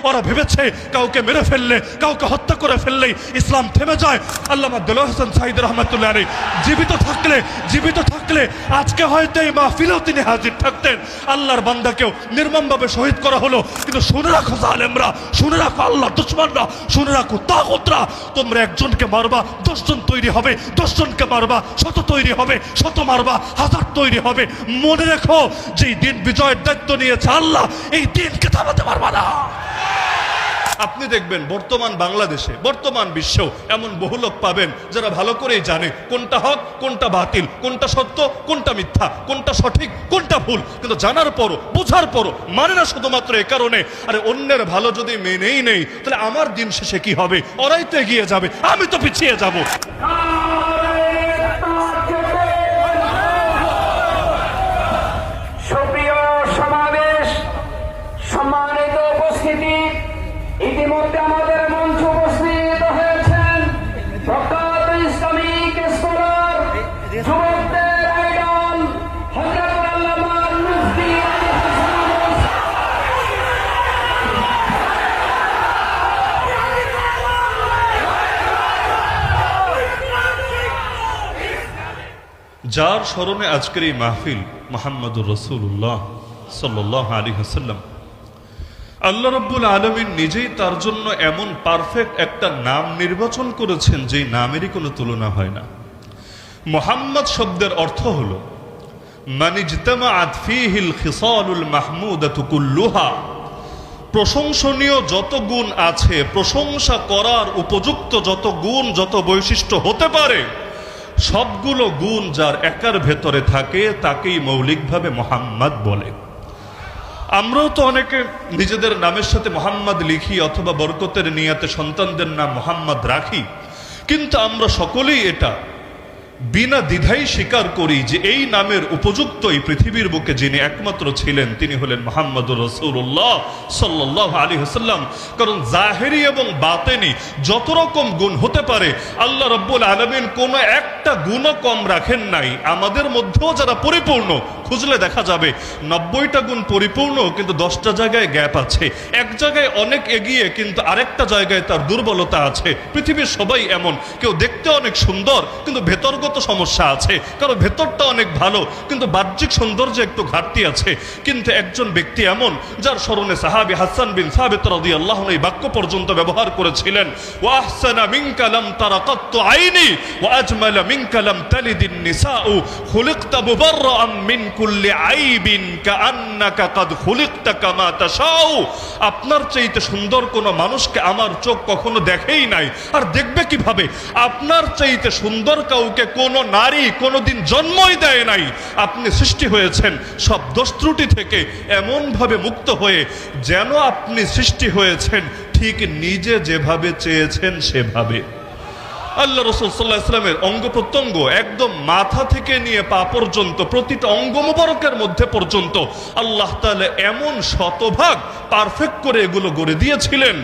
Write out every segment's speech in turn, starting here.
ওরা ভেবেছে কাউকে মেরে ফেললে, কাউকে হত্যা করে ফেললেই ইসলাম থেমে যায়। আল্লামা দেলোয়ার হোসেন সাঈদ রহমাতুল্লাহ আলাইহি জীবিত থাকলে আজকে হয়তো এই মাহফিলেও তিনি হাজির থাকতেন। আল্লাহর বান্দাকেও নির্মমভাবে শহীদ করা হলো। কিন্তু শুনে রাখো জালেমরা, শুনে রাখো আল্লাহর দুশমনরা, শুনে রাখো তাগুতরা, তোমরা একজনকে মারবা 10 জন তৈরি হবে, 10 জনকে মারবা 100 তৈরি হবে, 100 মারবা 1000 তৈরি হবে। মনে রেখো যে দিন বিজয়ের দায়িত্ব নিয়েছে আল্লাহ, এই দিনকে থামাতে পারবা না। আপনি দেখবেন বর্তমান বাংলাদেশে, বর্তমান বিশ্বেও এমন বহু লোক পাবেন যারা ভালো করেই জানে কোনটা হক, কোনটা বাতিল, কোনটা সত্য, কোনটা মিথ্যা, কোনটা সঠিক, কোনটা ভুল, কিন্তু জানার পরও, বোঝার পরও মানে না, শুধুমাত্র এ কারণে আরে অন্যের ভালো যদি মেনেই নেই তাহলে আমার দিন শেষে কি হবে? ওরাই তো এগিয়ে যাবে, আমি তো পিছিয়ে যাব। ইতিমধ্যে আমাদের মঞ্চ উপস্থিত হয়েছেন প্রখ্যাত ইসলামিক স্কলার, যুবকদের আইডল হযরত আল্লামা মুফতি যার স্মরণে আজকের এই মাহফিল মুহাম্মদুর রাসূলুল্লাহ সাল্লাল্লাহু আলাইহি ওয়াসাল্লাম, আল্লাহ রাব্বুল আলামিন নিজেই তার জন্য এমন পারফেক্ট একটা নাম নির্বাচন করেছেন যেই নামেরই কোনো তুলনা হয় না। মুহাম্মদ শব্দের অর্থ হলো মান ইজতামাআত ফীহিল খিসালুল মাহমুদাতু কুল্লুহা, প্রশংসনীয় যত গুণ আছে, প্রশংসা করার উপযুক্ত যত গুণ, যত বৈশিষ্ট্য হতে পারে, সবগুলো গুণ যার একার ভেতরে থাকে তাকেই মৌলিকভাবে মুহাম্মদ বলে। আমরাও তো অনেকে নিজেদের নামের সাথে মোহাম্মদ লিখি অথবা বরকতের নিয়াতে সন্তানদের নাম মোহাম্মদ রাখি, কিন্তু আমরা সকলেই এটা বিনা দ্বিধাই স্বীকার করি যে এই নামের উপযুক্ত এই পৃথিবীর বুকে যিনি একমাত্র ছিলেন তিনি হলেন মুহাম্মদুর রাসূলুল্লাহ সাল্লাল্লাহু আলাইহি ওয়াসাল্লাম। কারণ জাহেরি এবং বাতেনি যত রকম গুণ হতে পারে আল্লাহ রাব্বুল আলামিন কোনো একটা গুণও কম রাখেন নাই। আমাদের মধ্যেও যারা পরিপূর্ণ, খুঁজলে দেখা যাবে 90টা গুণ পরিপূর্ণ, কিন্তু 10টা জায়গায় গ্যাপ আছে। এক জায়গায় অনেক এগিয়ে কিন্তু আরেকটা জায়গায় তার দুর্বলতা আছে। পৃথিবীর সবাই এমন, কেউ দেখতে অনেক সুন্দর কিন্তু ভেতরগত সমস্যা আছে, কারণ ভেতরটা অনেক ভালো কিন্তু বাহ্যিক সৌন্দর্যে একটু ঘাটতি আছে। কিন্তু একজন ব্যক্তি এমন যার স্মরণে সাহাবী হাসান বিন সাবিত রাদিয়াল্লাহু আনহু এই বাক্য পর্যন্ত ব্যবহার করেছিলেন, ওয়া আহসানা মিনকা লাম তারা কাত্তু আইনি ওয়া আজমালা মিনকা লাম তালিদিন নিসাউ খুলিকতা মুবাররাআন মিন কুল্লি আইবিন কাআন্নাকা কাদ খুলিকতা কামা তাশাউ। আপনার চাইতে সুন্দর কোনো মানুষকে আমার চোখ কখনো দেখেই নাই, আর দেখবে কিভাবে? আপনার চাইতে সুন্দর কাউকে কোনো নারী কোনোদিন জন্মই দেয় নাই। আপনি সৃষ্টি হয়েছেন সব দোষ ত্রুটি থেকে এমনভাবে মুক্ত হয়ে যেন আপনি সৃষ্টি হয়েছেন ঠিক নিজে যেভাবে চেয়েছেন সেভাবে। আল্লাহ রাসূল সাল্লাল্লাহু আলাইহি ওয়াসাল্লামের অঙ্গ প্রত্যঙ্গ একদম মাথা থেকে নিয়ে পা পর্যন্ত, প্রতিটা অঙ্গ মোবারকের মধ্যে পর্যন্ত আল্লাহ তাআলা এমন শতভাগ পারফেক্ট করে এগুলো গড়ে দিয়েছিলেন।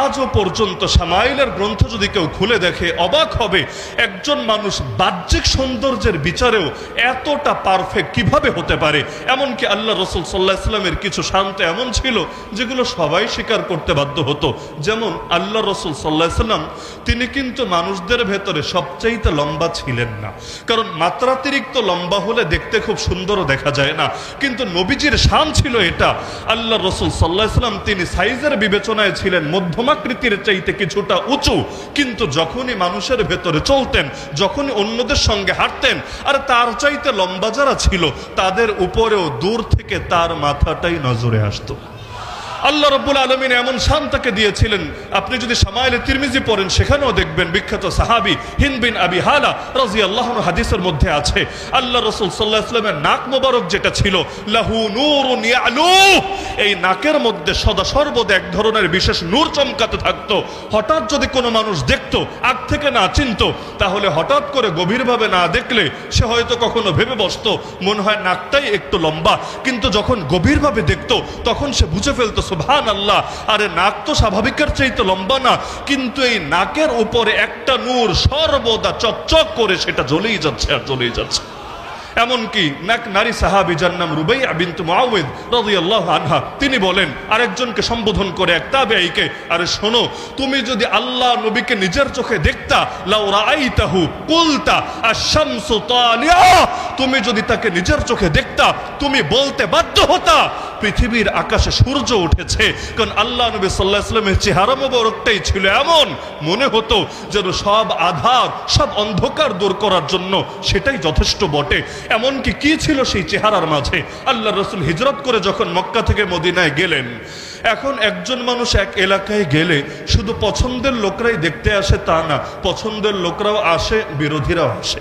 আজও পর্যন্ত শামাইলের গ্রন্থ যদি কেউ খুলে দেখে অবাক হবে, একজন মানুষ বাহ্যিক সৌন্দর্যের বিচারেও এতটা পারফেক্ট কিভাবে হতে পারে। এমনকি আল্লাহ রাসূল সাল্লাল্লাহু আলাইহি ওয়াসাল্লামের কিছু শান্ত এমন ছিল যেগুলো সবাই স্বীকার করতে বাধ্য হতো। যেমন আল্লাহ রাসূল সাল্লাল্লাহু আলাইহি ওয়াসাল্লাম তিনি কিন্তু মানুষদের ভেতরে সবচাইতে লম্বা ছিলেন না, কারণ মাত্রাতিরিক্ত লম্বা হলে দেখতে খুব সুন্দরও দেখা যায় না। কিন্তু নবীজির শান ছিল এটা, আল্লাহ রাসূল সাল্লাল্লাহু আলাইহি ওয়াসাল্লাম তিনি সাইজের বিবেচনায় ছিলেন মধ্যমাকৃতির চাইতে কিছুটা উঁচু, কিন্তু যখনই মানুষের ভেতরে চলতেন, যখনই অন্যদের সঙ্গে হাঁটতেন, আর তার চাইতে লম্বা যারা ছিল তাদের উপরেও দূর থেকে তার মাথাটাই নজরে আসতো। আল্লাহ রাব্বুল আলামিন এমন শান তাকে দিয়েছিলেন। আপনি যদি শামাইলে তিরমিজি পড়েন সেখানেও দেখবেন বিখ্যাত সাহাবী হিন্দ বিন আবি হালা রাদিয়াল্লাহু আনহু হাদিসের মধ্যে আছে আল্লাহ রাসূল সাল্লাল্লাহু আলাইহি ওয়াসাল্লামের নাক মোবারক যেটা ছিল লাহু নূরুন ইয়ালু, এই নাকের মধ্যে সদা সর্বদা এক ধরনের বিশেষ নূর চমকাতে থাকতো। হঠাৎ যদি কোনো মানুষ দেখতো, আগ থেকে না চিনতো, তাহলে হঠাৎ করে গভীরভাবে না দেখলে সে হয়তো কখনো ভেবে বসতো মনে হয় নাকটাই একটু লম্বা, কিন্তু যখন গভীরভাবে দেখতো তখন সে বুঝে ফেলতো সুবহানাল্লাহ, আরে নাক তো স্বাভাবিকের চাইতে লম্বা না, কিন্তু এই নাকের উপরে একটা নূর সর্বদা চকচক করে সেটা জ্বলেই যাচ্ছে আর জ্বলেই যাচ্ছে। এমনকি নারী সাহাবী যার নাম রুবাইয়া বিনত মুআওয়িদ রাদিয়াল্লাহু আনহা, তিনি বলেন আরেকজনকে সম্বোধন করে এক তাবেঈকে, আরে শোনো, তুমি যদি আল্লাহ নবীকে নিজের চোখে দেখতা, লাউ রাআইতাহু কুলতা আশ-শামসু তালিআ, তুমি যদি তাকে নিজের চোখে দেখতা তুমি বলতে বাধ্য হতা পৃথিবীর আকাশে সূর্য উঠেছে। কারণ আল্লাহ নবী সাল্লাল্লাহু আলাইহি ওয়াসাল্লামের চেহারা মোবারকটাই ছিল এমন, মনে হতো যেন সব আধার সব অন্ধকার দূর করার জন্য সেটাই যথেষ্ট বটে। এমনকি কি ছিল সেই চেহারার মাঝে? আল্লাহ রাসূল হিজরত করে যখন মক্কা থেকে মদিনায় গেলেন, এখন একজন মানুষ এক এলাকায় গেলে শুধু পছন্দের লোকরাই দেখতে আসে তা না, পছন্দের লোকরাও আসে, বিরোধীরাও আসে।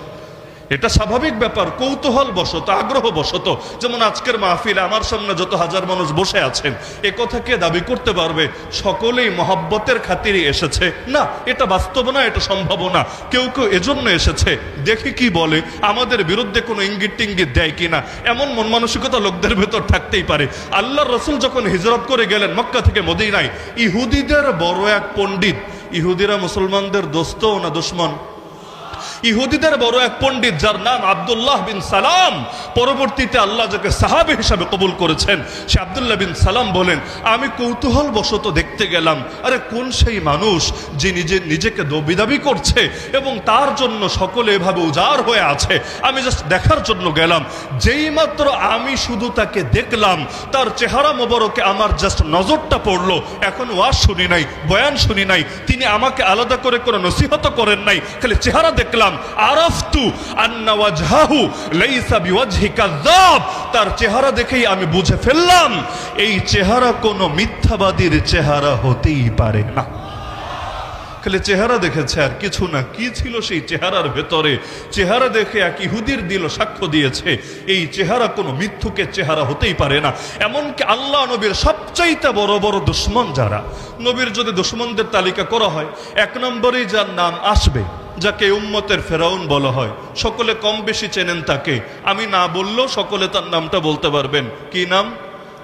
এটা স্বাভাবিক ব্যাপার, কৌতূহল বশত, আগ্রহ বশত। যেমন আজকের মাহফিলে আমার সামনে যত হাজার মানুষ বসে আছেন, এ কথা কে দাবি করতে পারবে সকলেই মহব্বতের খাতিরে এসেছে? না, এটা বাস্তব না, এটা সম্ভব না। কেউ কেউ এজন্য এসেছে দেখি কি বলে, আমাদের বিরুদ্ধে কোনো ইঙ্গিত টিঙ্গিত দেয় কিনা, এমন মন মানসিকতা লোকদের ভেতর থাকতেই পারে। আল্লাহর রাসূল যখন হিজরত করে গেলেন মক্কা থেকে মদিনায়, ইহুদিদের বড় এক পণ্ডিত, ইহুদিরা মুসলমানদের দোস্ত না দুশমন? ইহুদিদের বড় এক পণ্ডিত যার নাম আব্দুল্লাহ বিন সালাম, পরবর্তীতে আল্লাহ যাকে সাহাবী হিসাবে কবুল করেছেন, সে আব্দুল্লাহ বিন সালাম বলেন, আমি কৌতূহল বশত দেখতে গেলাম, আরে কোন সেই মানুষ যে নিজেকে দাবি করছে এবং তার জন্য সকলে এভাবে উজাড় হয়ে আছে। আমি জাস্ট দেখার জন্য গেলাম। যেই মাত্র আমি শুধু তাকে দেখলাম, তার চেহারা মোবারকে আমার জাস্ট নজরটা পড়লো। এখন ওয়াজ শুনি নাই, বয়ান শুনি নাই, তিনি আমাকে আলাদা করে কোনো নসিহত করেন নাই, খালি চেহারা দেখলাম। আরাফতু আন্না ওয়াজহাহু লাইসা বিওয়াজহি কাযাব, তার চেহারা দেখেই আমি বুঝে ফেললাম এই চেহারা কোনো মিথ্যাবাদীর চেহারা হতেই পারে না। খালি চেহারা দেখেছে আর কিছু না। কি ছিল সেই চেহারার ভেতরে? চেহারা দেখে এক ইহুদির দিল সাক্ষ্য দিয়েছে এই চেহারা কোনো মিথ্যুকের চেহারা হতেই পারে না। এমনকি আল্লাহ নবীর সবচাইতে বড় বড় দুশমন যারা, নবীর যদি দুশমনদের তালিকা করা হয়, এক নম্বরেই যার নাম আসবে, যাকে উম্মতের ফেরাউন বলা হয়, সকলে কম বেশি চেনেন তাকে, আমি না বললেও সকলে তার নামটা বলতে পারবেন। কি নাম?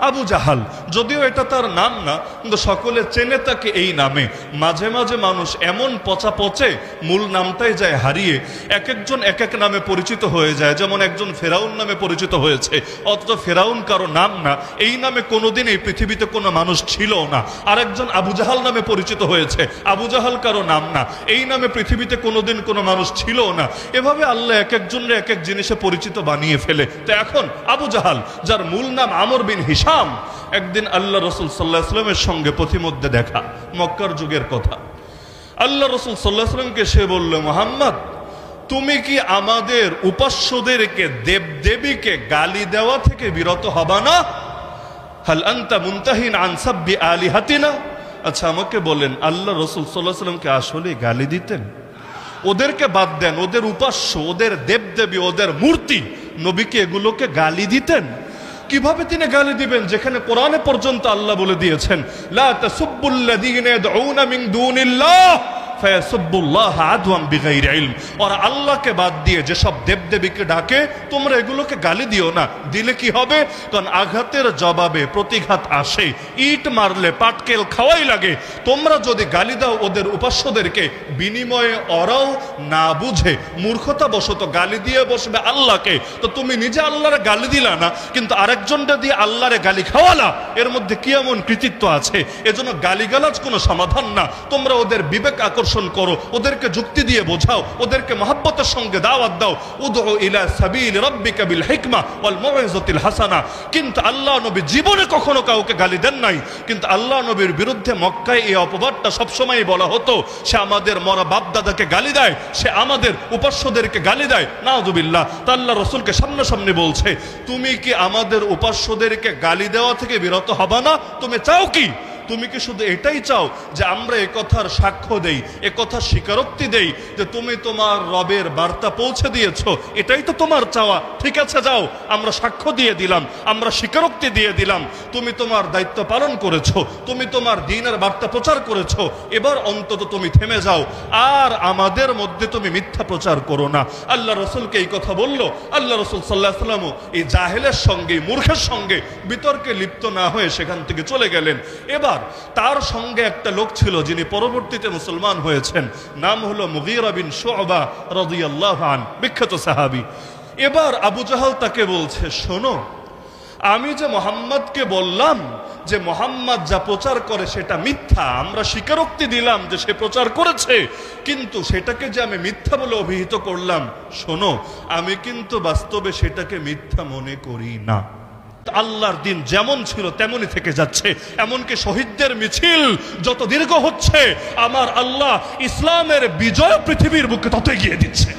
আবু জাহাল। যদিও এটা তার নাম না, কিন্তু সকলে চেনে তাকে এই নামে। মাঝে মাঝে মানুষ এমন পচা পচে মূল নামটাই যায় হারিয়ে, এক একজন এক এক নামে পরিচিত হয়ে যায়। যেমন একজন ফেরাউন নামে পরিচিত হয়েছে, অথচ ফেরাউন কারো নাম না, এই নামে কোনোদিন এই পৃথিবীতে কোনো মানুষ ছিল না। আরেকজন আবু জাহাল নামে পরিচিত হয়েছে, আবু জাহাল কারো নাম না, এই নামে পৃথিবীতে কোনোদিন কোনো মানুষ ছিল না। এভাবে আল্লাহ এক একজনের এক এক জিনিসে পরিচিত বানিয়ে ফেলে। তো এখন আবু জাহাল, যার মূল নাম আমর বিন হিশাম, একদিন আল্লাহ রাসূল সাল্লাল্লাহু আলাইহি ওয়াসাল্লামের সঙ্গে পথিমধ্যে দেখা, মক্কার যুগের কথা। আল্লাহ রাসূল সাল্লাল্লাহু আলাইহি ওয়াসাল্লামকে সে বলল, মুহাম্মদ, তুমি কি আমাদের উপাস্যদেরকে দেবদেবীকে গালি দেওয়া থেকে বিরত হবা না? হাল আনতা মুনতাহিন আন সাব্বি আলিহাতিনা। আচ্ছা আমাকে বলেন, আল্লাহ রাসূল সাল্লাল্লাহু আলাইহি ওয়াসাল্লামকে আসলে গালি দিতেন? ওদেরকে বাদ দেন, ওদের উপাস্য, ওদের দেবদেবী, ওদের মূর্তি, নবীকে এগুলোকে গালি দিতেন? কিভাবে তিনি গালি দিবেন, যেখানে কোরআনে পর্যন্ত আল্লাহ বলে দিয়েছেন, লা তাসুব্বুল্লাযীনা ইয়াদউনা মিন দুনিল্লাহ ফায়াসুব্বুল্লাহ আদওয়ান বিগাইরি ইলম। আর আল্লাহকে বাদ দিয়ে যেসব দেবদেবীকে ডাকে, তোমরা এগুলোকে গালি দিও না। দিলে কি হবে? কারণ আঘাতের জবাবে প্রতিঘাত আসে, ইট মারলে পাটকেল খাওয়াই লাগে। তোমরা যদি গালি দাও ওদের উপাস্যদেরকে, বিনিময়ে ওরাও না বুঝে মূর্খতা বশত গালি দিয়ে বসবে আল্লাহকে, তো তুমি নিজে আল্লাহরে গালি দিলা না, কিন্তু আরেকজনটা দিয়ে আল্লাহরে গালি খাওয়ালা, এর মধ্যে কি এমন কৃতিত্ব আছে? এজন্য গালিগালাজ কোনো সমাধান না। তোমরা ওদের বিবেক আকর্ষণ করো, ওদেরকে যুক্তি দিয়ে বোঝাও, ওদেরকে মহব্বতের সঙ্গে দাওয়াত দাও। উদউ ইলা সাবিল রাব্বিকা বিল হিকমা ওয়াল মাউইযাতিল হাসানা। কিন্তু আল্লাহ নবী জীবনে কখনো কাউকে গালি দেন নাই। কিন্তু আল্লাহ নবীর বিরুদ্ধে মক্কায় এই অপবাদটা সবসময় বলা হতো, সে আমাদের মরা বাপ দাদাকে গালি দেয়, সে আমাদের উপাস্যদেরকে গালি দেয়, নাউযুবিল্লাহ। তা আল্লাহ রাসূলকে সামনাসামনি বলছে, তুমি কি আমাদের উপাস্যদেরকে গালি দেওয়া থেকে বিরত হবা না? তুমি চাও কি? তুমি কি শুধু এটাই চাও যে আমরা একথার সাক্ষ্য দেই, একথার স্বীকারোক্তি দেই যে তুমি তোমার রবের বার্তা পৌঁছে দিয়েছো? এটাই তো তোমার চাওয়া। ঠিক আছে, যাও, আমরা সাক্ষ্য দিয়ে দিলাম, আমরা স্বীকারোক্তি দিয়ে দিলাম, তুমি তোমার দায়িত্ব পালন করেছো, তুমি তোমার দ্বীনের বার্তা প্রচার করেছো। এবার অন্তত তুমি থেমে যাও, আর আমাদের মধ্যে তুমি মিথ্যা প্রচার করো না। আল্লাহ রাসূলকে এই কথা বলল। আল্লাহ রাসূল সাল্লাল্লাহু আলাইহি ওয়াসাল্লাম এই জাহেলের সঙ্গে, মূর্খের সঙ্গে বিতর্কে লিপ্ত না হয়ে সেখান থেকে চলে গেলেন। এবার তার সঙ্গে একটা লোক ছিল যিনি পরবর্তীতে মুসলমান হয়েছেন, নাম হলো মুগীরা বিন শুআবা রাদিয়াল্লাহু আনহু, বিখ্যাত সাহাবী। এবার আবু জাহাল তাকে বলছে, শোনো, আমি যে মোহাম্মদকে বললাম যে মোহাম্মদ যা প্রচার করে সেটা মিথ্যা, আমরা স্বীকারোক্তি দিলাম যে সে প্রচার করেছে, কিন্তু সেটাকে যে আমি মিথ্যা বলে অভিহিত করলাম, শোনো, আমি কিন্তু বাস্তবে সেটাকে মিথ্যা মনে করি না। আল্লাহর দিন যেমন ছিল তেমনই থেকে যাচ্ছে। এমনকি শহীদদের মিছিল যত দীর্ঘ হচ্ছে, আমার আল্লাহ ইসলামের বিজয় পৃথিবীর বুকে তত এগিয়ে দিচ্ছে।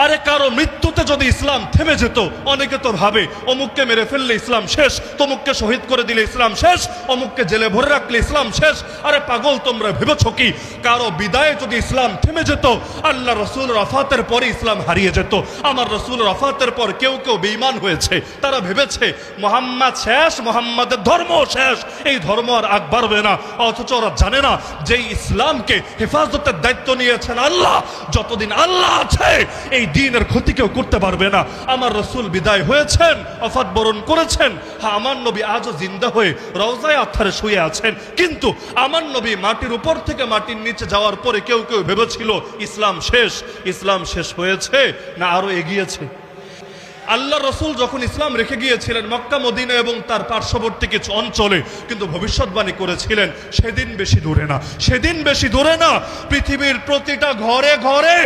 আরে কারো মৃত্যুতে যদি ইসলাম থেমে যেত, অনেকে তো ভাবে অমুককে মেরে ফেললে ইসলাম শেষ, তমুককে শহীদ করে দিলে ইসলাম শেষ, অমুককে জেলে ভরে রাখলে ইসলাম শেষ। আরে পাগল, তোমরা ভেবেছ কি কারো বিদায়ে যদি ইসলাম থেমে যেত, আল্লাহ রসুল রাফাতের পরে ইসলাম হারিয়ে যেত? আমার রসুল রাফাতের পর কেউ কেউ বেঈমান হয়েছে, তারা ভেবেছে মোহাম্মদ শেষ, মোহাম্মদের ধর্ম শেষ, এই ধর্ম আর আগ বাড়বে না। অথচ ওরা জানে না যে ইসলামকে হেফাজতের দায়িত্ব নিয়েছেন আল্লাহ। যতদিন আল্লাহ আছে এই দ্বীনের ক্ষতি কেউ করতে পারবে না। আমার রসুল বিদায় হয়েছেন, ওফাত বরণ করেছেন। হ্যাঁ, আমার নবী আজও জিন্দা হয়ে রওজায়ে আতহারে শুয়ে আছেন, কিন্তু আমার নবী মাটির উপর থেকে মাটির নিচে যাওয়ার পরে কেউ কেউ ভেবেছিল ইসলাম শেষ। ইসলাম শেষ হয়েছে না আরো এগিয়েছে? আল্লাহ রসুল যখন ইসলাম রেখে গিয়েছিলেন মক্কা মদিনা এবং তার পার্শ্ববর্তী কিছু অঞ্চলে, কিন্তু ভবিষ্যৎবাণী করেছিলেন সেদিন বেশি দূরে না, সেদিন বেশি দূরে না, পৃথিবীর প্রতিটা ঘরে ঘরে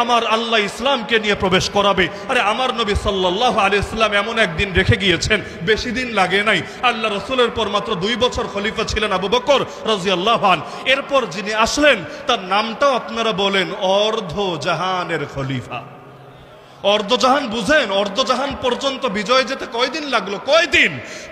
আমার আল্লাহ ইসলামকে নিয়ে প্রবেশ করাবে। আরে আমার নবী সাল্লাল্লাহু আলাইহি ওয়াসাল্লাম এমন একদিন রেখে গিয়েছেন, বেশি দিন লাগে নাই। আল্লাহ রসুলের পর মাত্র 2 বছর খলিফা ছিলেন আবু বকর রাদিয়াল্লাহু আনহু। এরপর যিনি আসলেন তার নামটাও আপনারা বলেন অর্ধ জাহানের খলিফা। অর্ধজাহান বুঝেন? অর্ধজাহান পর্যন্ত বিজয় যেতে কয়দিন লাগলো?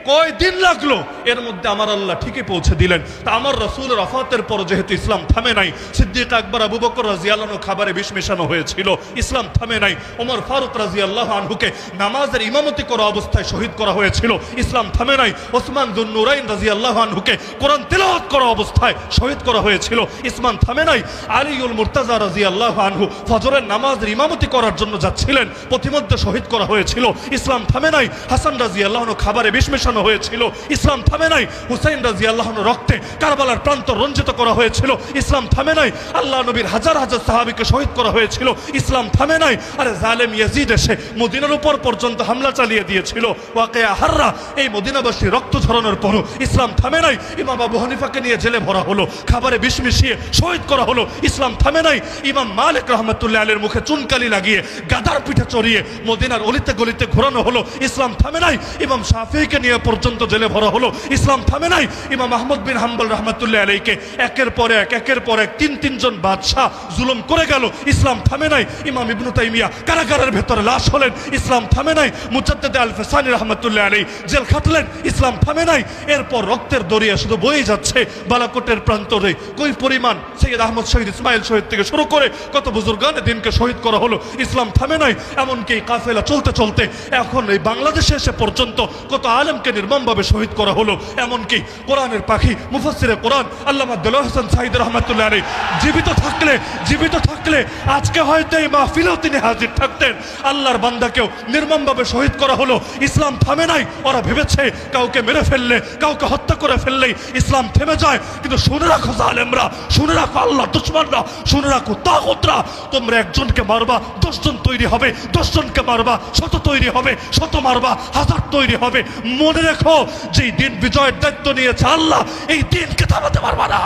কয়দিন লাগলো? এর মধ্যে আমার আল্লাহ ঠিকই পৌঁছে দিলেন। তা আমার রাসূলের ওফাতের পর যেহেতু ইসলাম থামে নাই, সিদ্দিক আকবর আবু বকর রাদিয়াল্লাহু আনহু খাবারে বিষ মেশানো হয়েছিল, ইসলাম থামে নাই। ওমর ফারুক রাদিয়াল্লাহু আনহুকে নামাজের ইমামতি করা অবস্থায় শহীদ করা হয়েছিল, ইসলাম থামে নাই। ওসমান যুন্নুরাইন রাদিয়াল্লাহু আনহুকে কোরআন তেলাওয়াত করা অবস্থায় শহীদ করা হয়েছিল, ইসলাম থামে নাই। আলীউল মুর্তাজা রাদিয়াল্লাহু আনহু ফজরের নামাজের ইমামতি করার জন্য যাচ্ছিলেন, প্রতিমধ্যে শহীদ করা হয়েছিল, ইসলাম থামে নাই। হাসান রাদিয়াল্লাহু আনহু খাবারে বিষ মেশানো হয়েছিল, ইসলাম থামে নাই। হুসাইন রাদিয়াল্লাহু আনহু রক্তে কারবালার প্রান্ত রঞ্জিত করা হয়েছিল, ইসলাম থামে নাই। আল্লাহ নবীর হাজার হাজার সাহাবীকে শহীদ করা হয়েছিল, ইসলাম থামে নাই। আরে জালেম ইয়াজিদ এসে মদিনার উপর পর্যন্ত হামলা চালিয়ে দিয়েছিল, ওয়াকিয়া হাররা, এই মদিনাবাসী রক্ত ঝরানোর পরও ইসলাম থামে নাই। ইমাম আবু হানিফাকে নিয়ে জেলে ভরা হলো, খাবারে বিষ মিশিয়ে শহীদ করা হলো, ইসলাম থামে নাই। ইমাম মালিক রাহমাতুল্লাহ আলাইহির মুখে চুনকালি লাগিয়ে গাদার পিঠে চড়িয়ে মদিনার অলিতে গলিতে ঘোরানো হলো, ইসলাম থামে নাই। ইমাম শাফিঈকে নিয়ে পর্যন্ত জেলে ভরা হলো, ইসলাম থামে নাই। ইমাম আহমদ বিন হাম্বল রাহমাতুল্লাহ আলাইহিকে একের পর এক তিনজন বাদশাহ জুলুম করে গেল, ইসলাম থামে নাই। ইমাম ইবনু তাইমিয়া কারাগারের ভেতরে লাশ হলেন, ইসলাম থামে নাই। মুজাদ্দিদ আল ফিসানি রাহমাতুল্লাহ আলাইহি জেল খাটলেন, ইসলাম থামে নাই। এরপর রক্তের দরিয়া শুধু বয়ে যাচ্ছে বালাকোটের প্রান্তরে। কই পরিমাণ সৈয়দ আহমদ শহীদ ইসমাইল শহীদ থেকে শুরু করে কত বুজুর্গানে দিনকে শহীদ করা হলো, ইসলাম থামে নাই। এমনকি কাফেলা চলতে চলতে এখন এই বাংলাদেশে এসে পর্যন্ত কত আলেমকে নির্মমভাবে শহীদ করা হলো। এমনকি কোরআনের পাখি মুফাসসিরে কোরআন আল্লামা দেলোয়ার হোসেন সাঈদ রাহমাতুল্লাহ আলাইহি জীবিত থাকলে আজকে হয়তো এই মাহফিলেও তিনি হাজির থাকতেন। আল্লাহর বান্দাকেও নির্মমভাবে শহীদ করা হলো, ইসলাম থামে নাই। ওরা ভেবেছে কাউকে মেরে ফেললে, কাউকে হত্যা করে ফেললেই ইসলাম থেমে যায়, কিন্তু শুনে রাখো জালেমরা, শুনে রাখো আল্লাহ দুশমনরা, শুনে রাখো তাগুতরা, তোমরা একজনকে মারবা 10 জন তৈরি হবে, 10 জনকে মারবা 100 তৈরি হবে, 100 মারবা 1000 তৈরি হবে। মনে রেখো যে দিন বিজয়ের দায়িত্ব নিয়েছে আল্লাহ, এই দিনকে থামাতে পারবা না।